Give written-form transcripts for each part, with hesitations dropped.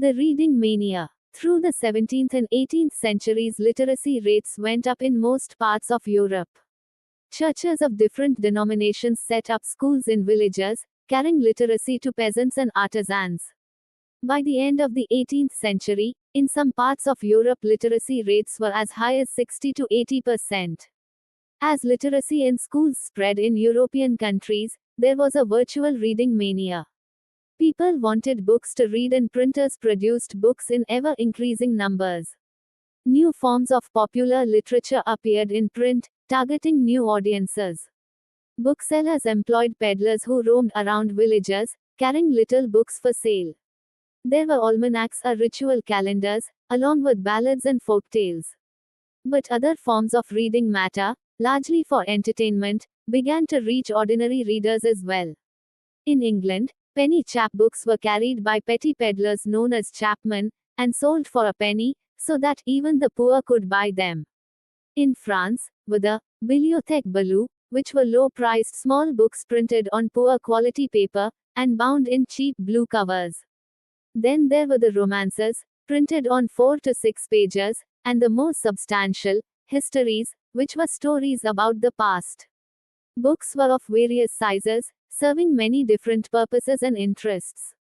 The reading mania. Through the 17th and 18th centuries, literacy rates went up in most parts of Europe. Churches of different denominations set up schools in villages, carrying literacy to peasants and artisans. By the end of the 18th century, in some parts of Europe, literacy rates were as high as 60 to 80%. As literacy in schools spread in European countries, there was a virtual reading mania. People wanted books to read, and printers produced books in ever increasing numbers. New forms of popular literature appeared in print, targeting new audiences. Booksellers employed peddlers who roamed around villages, carrying little books for sale. There were almanacs or ritual calendars, along with ballads and folk tales. But other forms of reading matter, largely for entertainment, began to reach ordinary readers as well. In England, penny chapbooks were carried by petty peddlers known as chapmen, and sold for a penny, so that even the poor could buy them. In France, with the Bibliothèque Bleue, which were low-priced small books printed on poor quality paper, and bound in cheap blue covers. Then there were the romances, printed on 4 to 6 pages, and the more substantial, histories, which were stories about the past. Books were of various sizes, serving many different purposes and interests.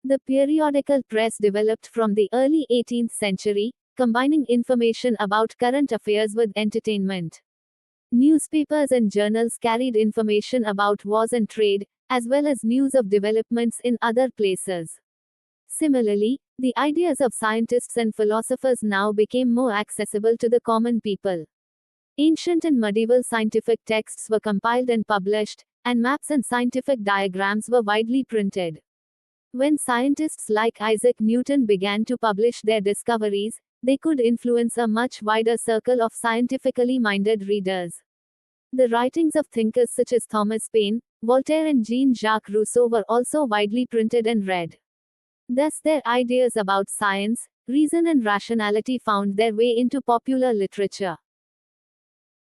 The periodical press developed from the early 18th century, combining information about current affairs with entertainment. Newspapers and journals carried information about wars and trade, as well as news of developments in other places. Similarly, the ideas of scientists and philosophers now became more accessible to the common people. Ancient and medieval scientific texts were compiled and published, and maps and scientific diagrams were widely printed. When scientists like Isaac Newton began to publish their discoveries, they could influence a much wider circle of scientifically minded readers. The writings of thinkers such as Thomas Paine, Voltaire, and Jean-Jacques Rousseau were also widely printed and read. Thus, their ideas about science, reason, and rationality found their way into popular literature.